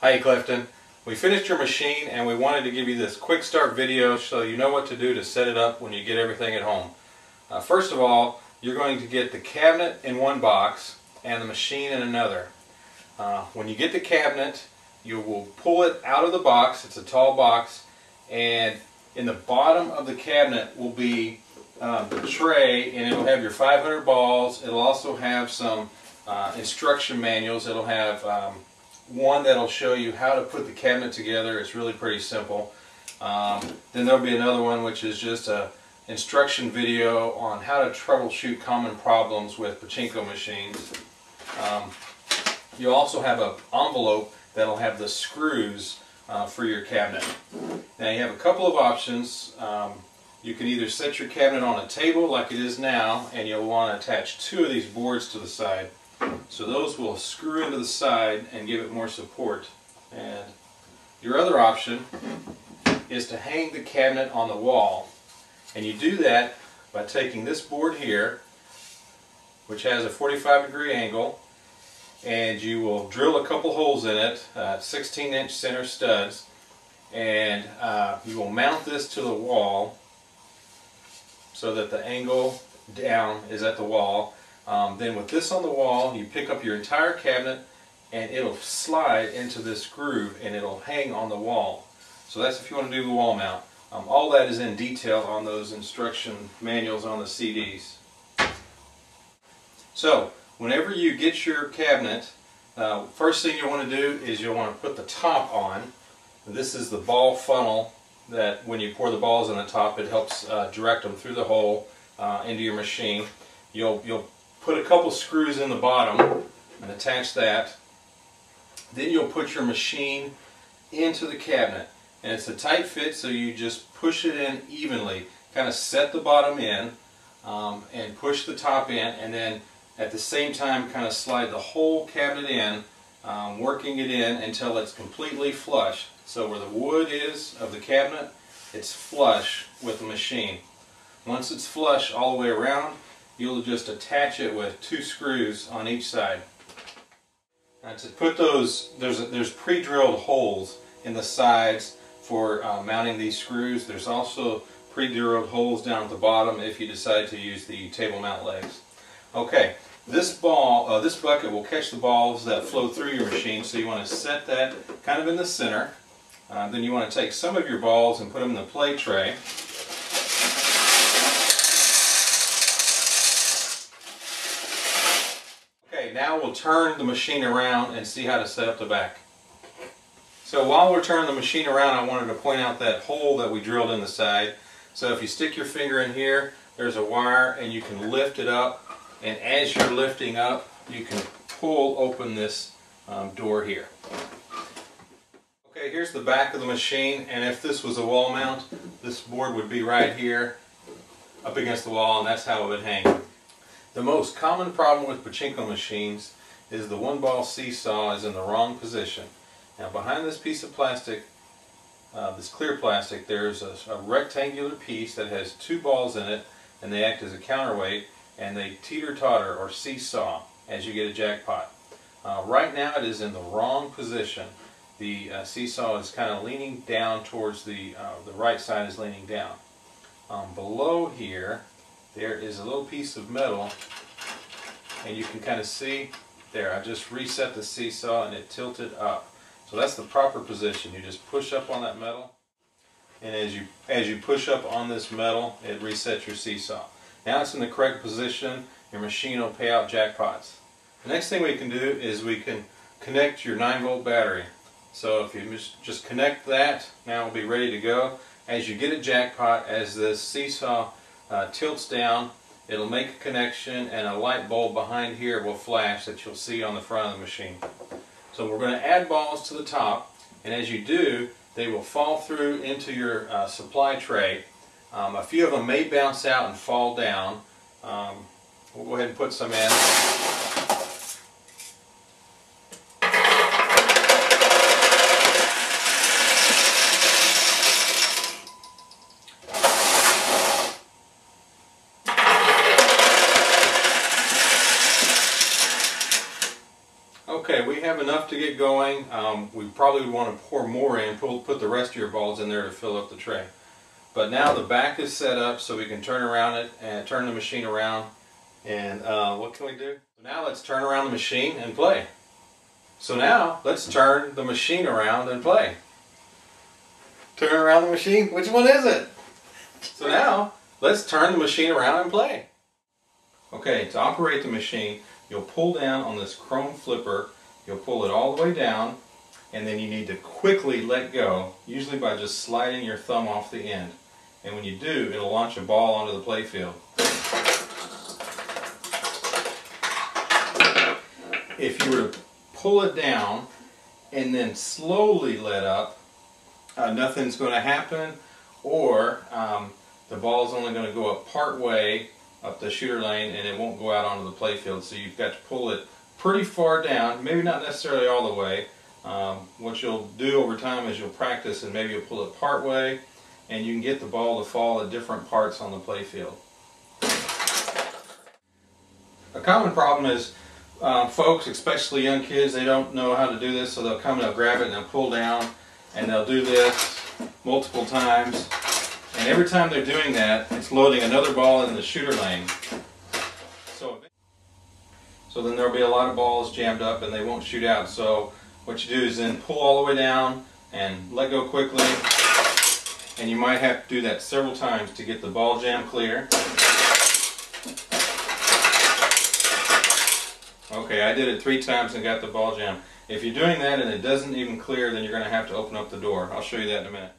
Hi Clifton. We finished your machine and we wanted to give you this quick start video so you know what to do to set it up when you get everything at home. First of all, you're going to get the cabinet in one box and the machine in another. When you get the cabinet, you will pull it out of the box. It's a tall box, and in the bottom of the cabinet will be the tray, and it'll have your 500 balls. It'll also have some instruction manuals. It'll have one that'll show you how to put the cabinet together. It's really pretty simple. Then there'll be another one which is just a instruction video on how to troubleshoot common problems with Pachinko machines. You'll also have an envelope that'll have the screws for your cabinet. Now you have a couple of options. You can either set your cabinet on a table like it is now, and you'll want to attach two of these boards to the side. So those will screw into the side and give it more support. And your other option is to hang the cabinet on the wall. And you do that by taking this board here, which has a 45-degree angle, and you will drill a couple holes in it, 16-inch center studs, and you will mount this to the wall so that the angle down is at the wall. Then with this on the wall, you pick up your entire cabinet and it'll slide into this groove and it'll hang on the wall. So that's if you want to do the wall mount. All that is in detail on those instruction manuals on the CDs. So whenever you get your cabinet, first thing you'll want to do is you'll want to put the top on. This is the ball funnel that when you pour the balls in the top, it helps direct them through the hole into your machine. You'll put a couple screws in the bottom and attach that. Then you'll put your machine into the cabinet. And it's a tight fit, so you just push it in evenly. Kind of set the bottom in and push the top in, and then at the same time kind of slide the whole cabinet in, working it in until it's completely flush. So where the wood is of the cabinet, it's flush with the machine. Once it's flush all the way around, you'll just attach it with two screws on each side. Now to put those, there's pre-drilled holes in the sides for mounting these screws. There's also pre-drilled holes down at the bottom if you decide to use the table mount legs. Okay, this bucket will catch the balls that flow through your machine, so you want to set that kind of in the center. Then you want to take some of your balls and put them in the play tray. Okay, now we'll turn the machine around and see how to set up the back. So while we're turning the machine around, I wanted to point out that hole that we drilled in the side. So if you stick your finger in here, there's a wire and you can lift it up, and as you're lifting up, you can pull open this door here. Okay, here's the back of the machine, and if this was a wall mount, this board would be right here up against the wall, and that's how it would hang. The most common problem with Pachinko machines is the one ball seesaw is in the wrong position. Now behind this piece of plastic, this clear plastic, there's a rectangular piece that has two balls in it, and they act as a counterweight, and they teeter-totter or seesaw as you get a jackpot. Right now it is in the wrong position. The seesaw is kind of leaning down towards the right side is leaning down. Below here, there is a little piece of metal, and you can kind of see there, I just reset the seesaw and it tilted up. So that's the proper position. You just push up on that metal, and as you push up on this metal, it resets your seesaw. Now it's in the correct position. Your machine will pay out jackpots. The next thing we can do is we can connect your 9-volt battery. So if you just connect that, now it'll be ready to go. As you get a jackpot, as this seesaw tilts down, it'll make a connection, and a light bulb behind here will flash that you'll see on the front of the machine. So we're going to add balls to the top, and as you do, they will fall through into your supply tray. A few of them may bounce out and fall down. We'll go ahead and put some in. Okay, we have have enough to get going. We probably want to pour more in, put the rest of your balls in there to fill up the tray. But now the back is set up so we can turn around it and turn the machine around. And what can we do? So now let's turn around the machine and play. So now let's turn the machine around and play. Turn around the machine? Which one is it? So now let's turn the machine around and play. Okay, to operate the machine, you'll pull down on this chrome flipper. You'll pull it all the way down, and then you need to quickly let go, usually by just sliding your thumb off the end. And when you do, it'll launch a ball onto the playfield. If you were to pull it down and then slowly let up, nothing's going to happen, or the ball's only going to go up part way up the shooter lane and it won't go out onto the playfield. So you've got to pull it pretty far down, maybe not necessarily all the way. What you'll do over time is you'll practice and maybe you'll pull it part way, and you can get the ball to fall at different parts on the playfield. A common problem is folks, especially young kids, they don't know how to do this, so they'll come and they'll grab it and they'll pull down, and they'll do this multiple times. And every time they're doing that, it's loading another ball in the shooter lane. So then there'll be a lot of balls jammed up and they won't shoot out. So what you do is then pull all the way down and let go quickly. And you might have to do that several times to get the ball jam clear. Okay, I did it 3 times and got the ball jam. If you're doing that and it doesn't even clear, then you're going to have to open up the door. I'll show you that in a minute.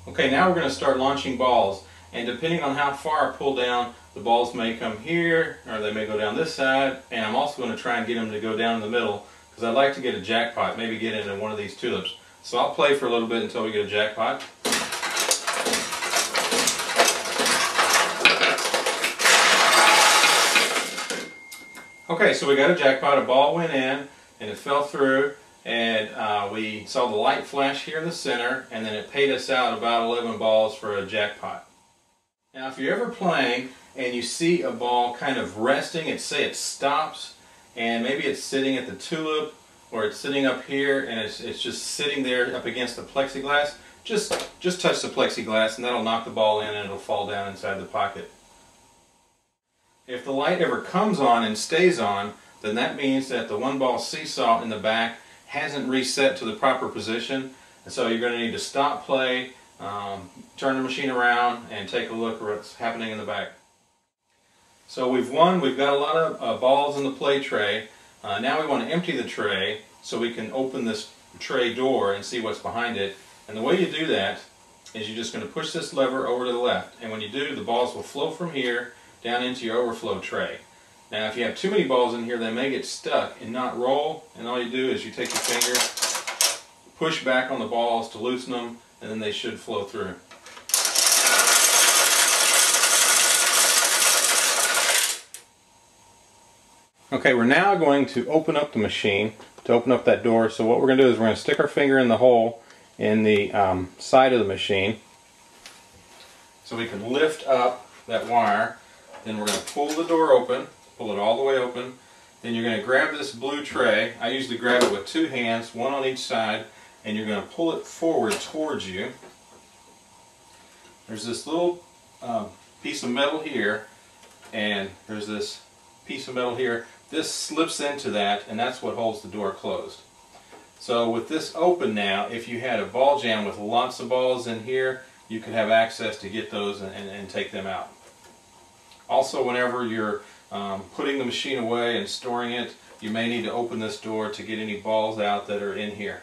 Okay, now we're going to start launching balls, and depending on how far I pull down, the balls may come here, or they may go down this side, and I'm also going to try and get them to go down in the middle, because I'd like to get a jackpot, maybe get into one of these tulips. So I'll play for a little bit until we get a jackpot. Okay, so we got a jackpot, a ball went in, and it fell through. And we saw the light flash here in the center, and then it paid us out about 11 balls for a jackpot. Now if you're ever playing and you see a ball kind of resting, say it stops, and maybe it's sitting at the tulip, or it's sitting up here and it's just sitting there up against the plexiglass, just touch the plexiglass and that'll knock the ball in and it'll fall down inside the pocket. If the light ever comes on and stays on, then that means that the one ball seesaw in the back hasn't reset to the proper position, and so you're going to need to stop play, turn the machine around, and take a look at what's happening in the back. So we've won. We've got a lot of balls in the play tray. Now we want to empty the tray so we can open this tray door and see what's behind it. And the way you do that is you're just going to push this lever over to the left, and when you do, the balls will flow from here down into your overflow tray. Now if you have too many balls in here, they may get stuck and not roll, and all you do is you take your finger, push back on the balls to loosen them, and then they should flow through. Okay, we're now going to open up the machine, to open up that door. So what we're going to do is we're going to stick our finger in the hole in the side of the machine so we can lift up that wire. Then we're going to pull the door open. Pull it all the way open. Then you're going to grab this blue tray. I usually grab it with 2 hands, one on each side, and you're going to pull it forward towards you. There's this little piece of metal here, and there's this piece of metal here. This slips into that, and that's what holds the door closed. So with this open now, if you had a ball jam with lots of balls in here, you could have access to get those and take them out. Also, whenever you're putting the machine away and storing it, you may need to open this door to get any balls out that are in here.